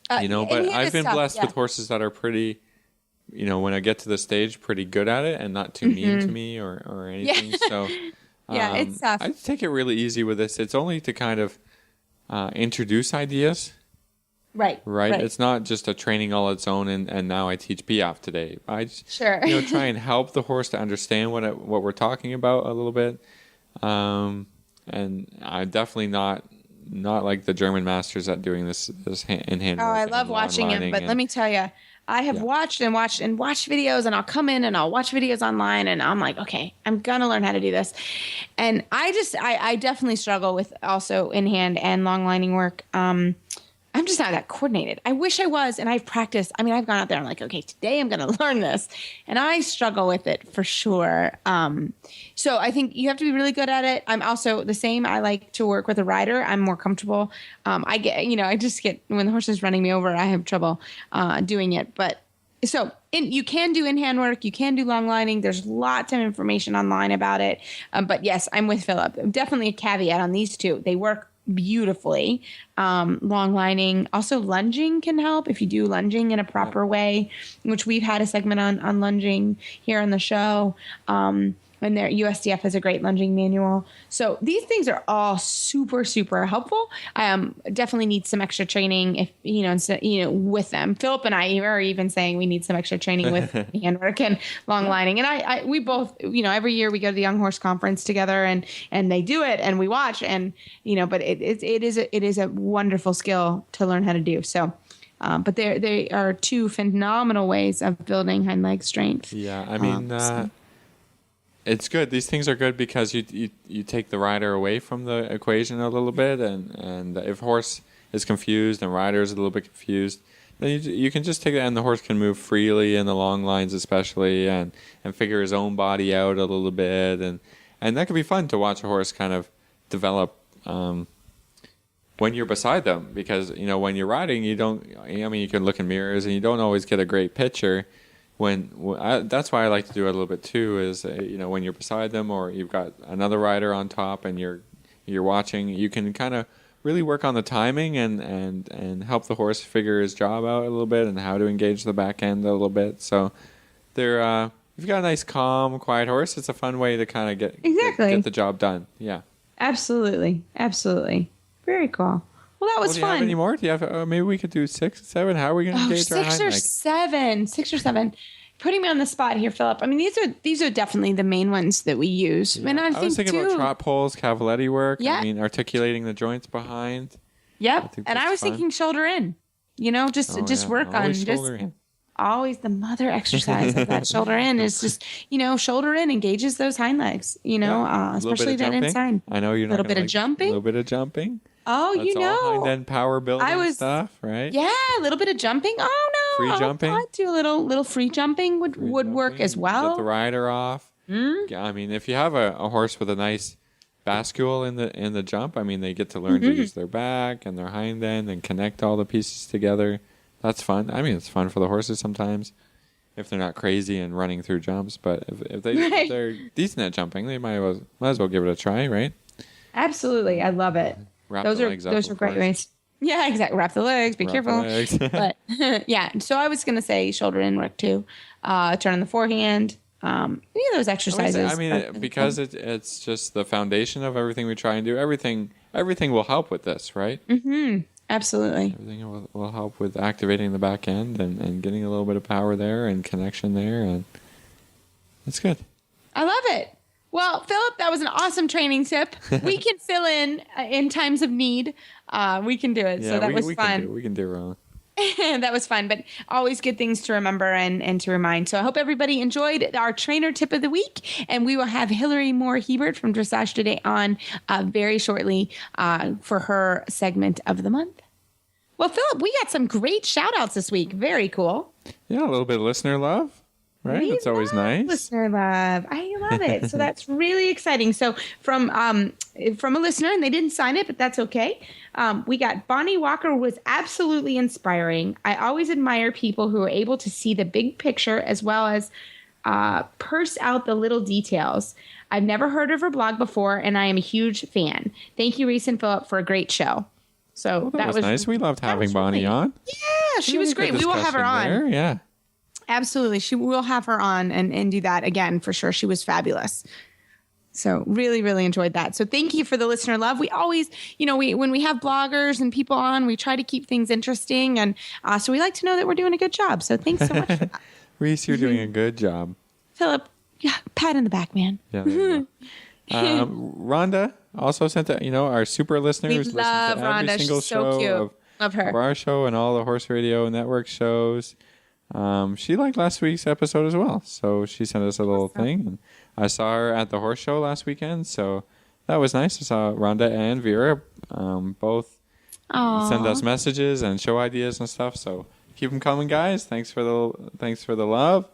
B: I've been blessed with horses that are pretty, when I get to the stage, pretty good at it and not too mean to me or anything. So
C: it's tough.
B: I take it really easy with this. It's only to kind of introduce ideas.
C: Right.
B: It's not just a training all its own, and now I teach Piaffe today. I just, try and help the horse to understand what we're talking about a little bit. And I'm definitely not like the German masters at doing this in hand.
C: Oh, I love watching him, but let me tell you, I have watched videos, and I'll come in and I'll watch videos online, and I'm like, okay, I'm gonna learn how to do this. And I definitely struggle with also in hand and long lining work. I'm just not that coordinated. I wish I was, and I've practiced. I mean, I've gone out there. I'm like, okay, today I'm going to learn this, and I struggle with it for sure. So I think you have to be really good at it. I'm also the same. I like to work with a rider. I'm more comfortable. I just get when the horse is running me over, I have trouble doing it. But you can do in hand work. You can do long lining. There's lots of information online about it. But yes, I'm with Philip. Definitely a caveat on these two. They work beautifully. Long lining, also lunging can help if you do lunging in a proper way, which we've had a segment on lunging here on the show. And their USDF has a great lunging manual. So these things are all super, super helpful. Definitely need some extra training if, with them. Philip and I are even saying we need some extra training with handwork and long lining. And we both, every year we go to the Young Horse Conference together and they do it and we watch and, but it is a wonderful skill to learn how to do. So, but they are two phenomenal ways of building hind leg strength.
B: Yeah. I mean, it's good. These things are good because you take the rider away from the equation a little bit, and if horse is confused and rider is a little bit confused, then you can just take that, and the horse can move freely in the long lines especially, and figure his own body out a little bit, and that can be fun to watch a horse kind of develop when you're beside them, because when you're riding you can look in mirrors and you don't always get a great picture. That's why I like to do it a little bit too. Is when you're beside them or you've got another rider on top and you're watching, you can kind of really work on the timing and help the horse figure his job out a little bit and how to engage the back end a little bit. So if you've got a nice, calm, quiet horse, it's a fun way to kind of get the job done. Yeah,
C: absolutely, very cool. Well, that was
B: fun. Do you have any more? Do you have? Maybe we could do 6, 7. How are we going to engage our hind leg? 6 or 7. Putting me on the spot here, Philip. I mean, these are definitely the main ones that we use. Yeah.
C: And
B: I was thinking about trot poles, cavaletti work.
C: Yeah.
B: I mean, articulating the joints behind.
C: Yep. And I was thinking shoulder in. Just work
B: always
C: on
B: shoulder in.
C: Always the mother exercise of that shoulder in is just, shoulder in engages those hind legs, especially that inside.
B: I know you're not
C: a little bit of jumping.
B: A little bit of jumping.
C: Oh,
B: That's all hind end power building stuff, right?
C: Yeah, a little bit of jumping. Oh no,
B: free jumping.
C: I'd do a little free jumping would work as well.
B: Get the rider off. Yeah, I mean, if you have a horse with a nice bascule in the jump, I mean, they get to learn to use their back and their hind end and connect all the pieces together. That's fun. I mean, it's fun for the horses sometimes if they're not crazy and running through jumps. But if they're decent at jumping, they might as well give it a try, right?
C: Absolutely, I love it.
B: Wrap
C: those
B: the
C: are
B: legs up,
C: those
B: of
C: are great
B: course.
C: ways. Yeah, exactly. Wrap the legs. Be
B: Wrap
C: careful.
B: the legs.
C: But yeah, so I was gonna say shoulder in work too. Turn on the forehand. Any of those exercises.
B: I mean, because it's just the foundation of everything we try and do. Everything will help with this, right?
C: Absolutely.
B: Everything will help with activating the back end and getting a little bit of power there and connection there, and it's good.
C: I love it. Well, Philip, that was an awesome training tip. We can fill in times of need. We can do it.
B: Yeah,
C: So that was fun.
B: We can do it.
C: That was fun, but always good things to remember and to remind. So I hope everybody enjoyed our trainer tip of the week, and we will have Hillary Moore Hebert from Dressage Today on very shortly for her segment of the month. Well, Philip, we got some great shout outs this week. Very cool.
B: Yeah, a little bit of listener love, right?
C: We
B: It's always
C: love
B: nice.
C: Listener love. I love it. So that's really exciting. So from a listener, and they didn't sign it, but that's okay. We got Bonnie Walker was absolutely inspiring. I always admire people who are able to see the big picture as well as purse out the little details. I've never heard of her blog before, and I am a huge fan. Thank you, Reese and Philip, for a great show. So
B: That was nice. We loved having Bonnie on.
C: Yeah, she was great. We will have her on.
B: There. Yeah.
C: Absolutely. We'll have her on and do that again for sure. She was fabulous. So really, really enjoyed that. So thank you for the listener love. We always, when we have bloggers and people on, we try to keep things interesting. And so we like to know that we're doing a good job. So thanks so much for that.
B: Reese, you're doing a good job.
C: Philip, yeah, pat in the back, man.
B: Yeah. There you go. Rhonda also sent our super listener who's listened to every
C: Rhonda.
B: single
C: She's so
B: show
C: cute.
B: of
C: Love her.
B: our show and all the Horse Radio Network shows. She liked last week's episode as well, so she sent us a little thing. And I saw her at the horse show last weekend, so that was nice. I saw Rhonda and Vera both send us messages and show ideas and stuff. So keep them coming, guys. Thanks for the love,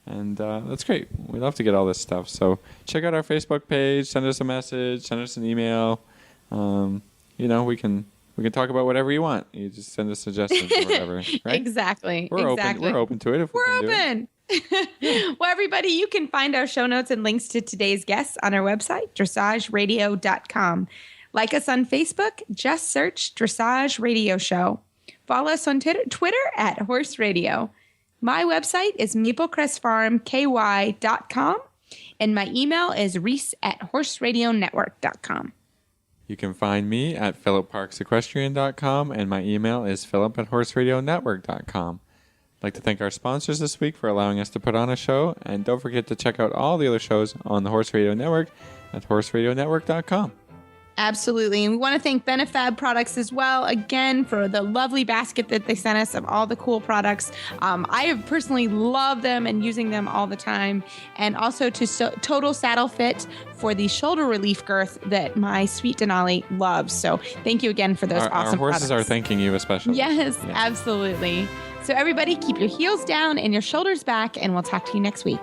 B: and that's great. We love to get all this stuff. So check out our Facebook page. Send us a message. Send us an email. We can talk about whatever you want. You just send us suggestions or whatever, right?
C: Exactly.
B: We're open to it if
C: We're
B: we can do it.
C: open. Well, everybody, you can find our show notes and links to today's guests on our website, dressageradio.com. Like us on Facebook, just search Dressage Radio Show. Follow us on Twitter at Horse Radio. My website is maplecrestfarmky.com, and my email is reese@horseradionetwork.com.
B: You can find me at philipparksequestrian.com, and my email is philip@horseradionetwork.com. I'd like to thank our sponsors this week for allowing us to put on a show, and don't forget to check out all the other shows on the Horse Radio Network at horseradionetwork.com.
C: Absolutely. And we want to thank Benefab Products as well, again, for the lovely basket that they sent us of all the cool products. I have personally loved them and using them all the time. And also to Total Saddle Fit for the shoulder relief girth that my sweet Denali loves. So thank you again for those awesome
B: Our horses
C: products.
B: are thanking you especially.
C: Yes, absolutely. So everybody keep your heels down and your shoulders back, and we'll talk to you next week.